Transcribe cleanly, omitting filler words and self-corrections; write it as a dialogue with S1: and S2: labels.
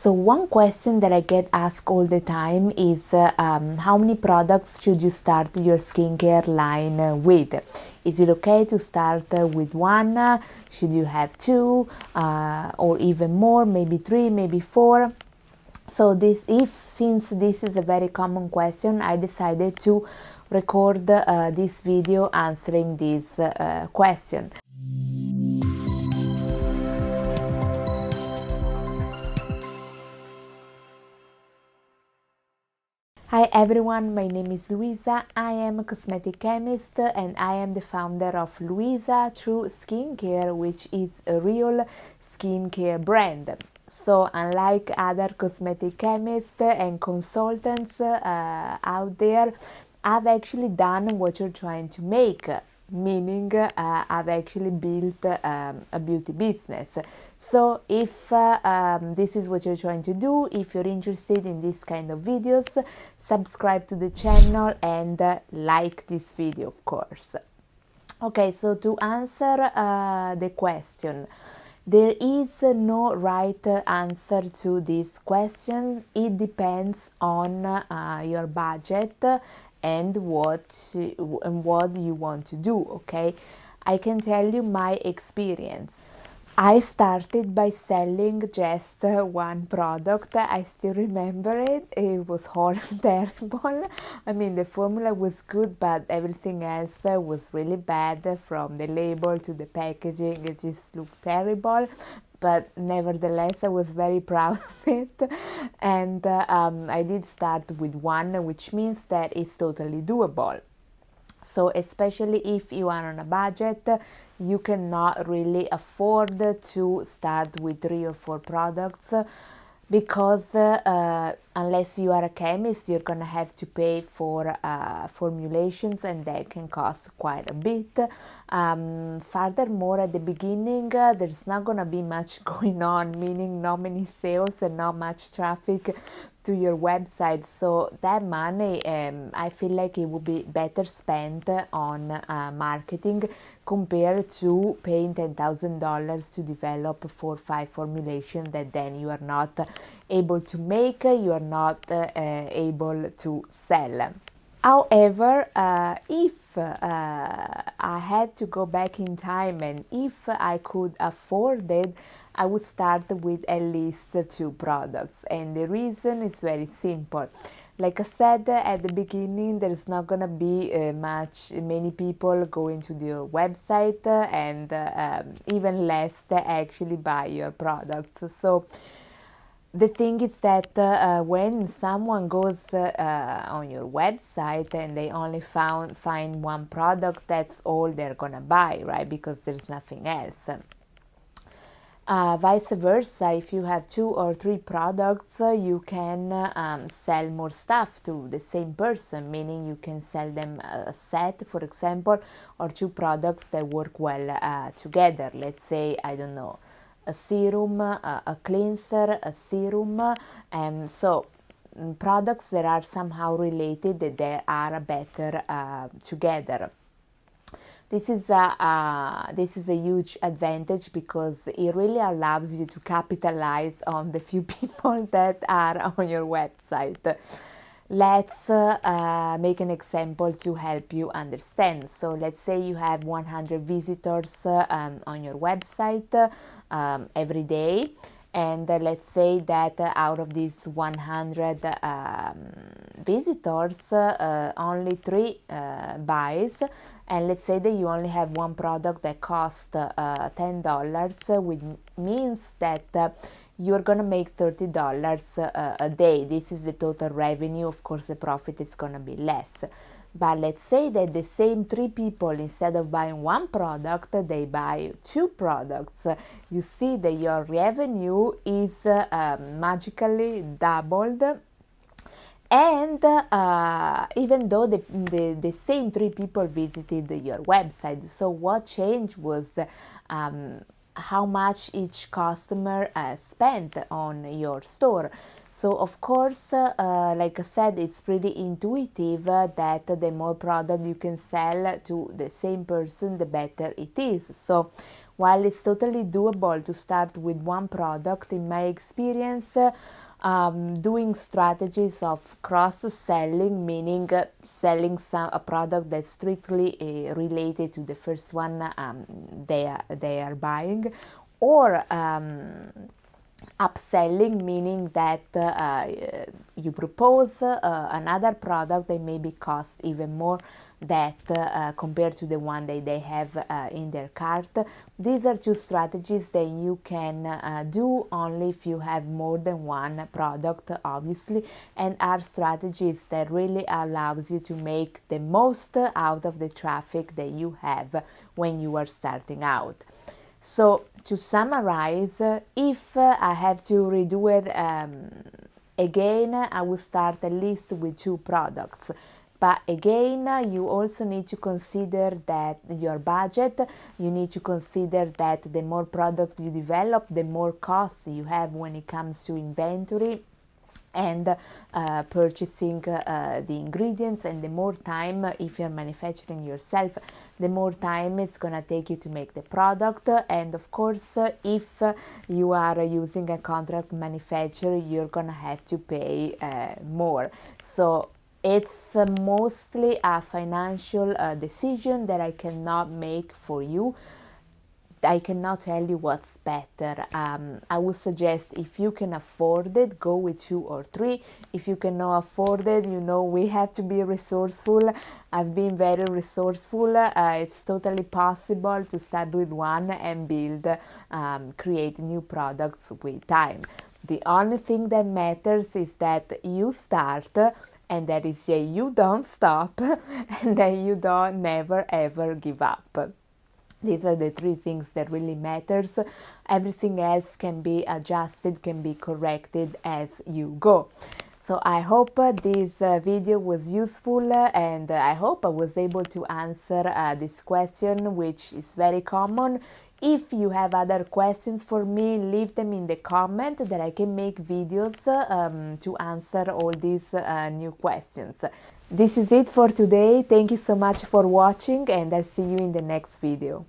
S1: So one question that I get asked all the time is how many products should you start your skincare line with? Is it okay to start with one? Should you have two or even more, maybe three, maybe four? So since this is a very common question, I decided to record this video answering this question. Hi everyone, my name is Luisa. I am a cosmetic chemist and I am the founder of Luisa True Skincare, which is a real skincare brand. So unlike other cosmetic chemists and consultants out there, I've actually done what you're trying to make, meaning I've actually built a beauty business. So if this is what you're trying to do, if you're interested in this kind of videos, subscribe to the channel and like this video, of course. Okay, so to answer the question, there is no right answer to this question. It depends on your budget and what you want to do. Okay, I can tell you my experience. I started by selling just one product. I still remember it. It was horrible, terrible. I mean, the formula was good, but everything else was really bad, from the label to the packaging. It just looked terrible. But nevertheless, I was very proud of it. And I did start with one, which means that it's totally doable. So especially if you are on a budget, you cannot really afford to start with 3 or 4 products, because unless you are a chemist, you're gonna have to pay for formulations, and that can cost quite a bit. Furthermore, at the beginning, there's not gonna be much going on, meaning not many sales and not much traffic to your website. So that money, I feel like it would be better spent on marketing compared to paying $10,000 to develop 4 or 5 formulations that then you are not able to make, you are not able to sell. However, if I had to go back in time and if I could afford it, I would start with at least 2 products. And the reason is very simple. Like I said at the beginning, there's not gonna be many people going to your website, and even less that actually buy your products. So the thing is that when someone goes on your website and they only find one product, that's all they're gonna buy, right? Because there's nothing else. Vice versa, if you have 2 or 3 products, you can sell more stuff to the same person, meaning you can sell them a set, for example, or 2 products that work well together. Let's say, I don't know, a serum, a cleanser, a serum, and so products that are somehow related, that they are better together. This is a huge advantage, because it really allows you to capitalize on the few people that are on your website. Let's make an example to help you understand. So let's say you have 100 visitors on your website every day, and let's say that out of these 100 visitors, only 3 buys, and let's say that you only have one product that costs $10, which means that you're gonna make $30 a day. This is the total revenue. Of course, the profit is gonna be less. But let's say that the same 3 people, instead of buying one product, they buy 2 products. You see that your revenue is magically doubled. And even though the same 3 people visited your website, so what changed was how much each customer spent on your store. So of course, like I said, it's pretty intuitive that the more product you can sell to the same person, the better it is. So While it's totally doable to start with one product, in my experience, doing strategies of cross-selling, meaning selling a product that's strictly related to the first one they are buying, or upselling, meaning that you propose another product that maybe cost even more that compared to the one that they have in their cart. These are two strategies that you can do only if you have more than one product, obviously, and are strategies that really allows you to make the most out of the traffic that you have when you are starting out. So to summarize, if I have to redo it again, I will start at least with 2 products. But again, you also need to consider that your budget, you need to consider that the more product you develop, the more costs you have when it comes to inventory and purchasing the ingredients, and the more time, if you're manufacturing yourself, the more time it's gonna take you to make the product. And of course, if you are using a contract manufacturer, you're gonna have to pay more. So it's mostly a financial decision that I cannot make for you. I cannot tell you what's better. I would suggest, if you can afford it, go with 2 or 3. If you cannot afford it, we have to be resourceful. I've been very resourceful. It's totally possible to start with one and build, create new products with time. The only thing that matters is that you start, and that is that you don't stop, and that you don't never ever give up. These are the 3 things that really matters. Everything else can be adjusted, can be corrected as you go. So I hope this video was useful, and I hope I was able to answer this question, which is very common. If you have other questions for me, leave them in the comment that I can make videos to answer all these new questions. This is it for today. Thank you so much for watching, and I'll see you in the next video.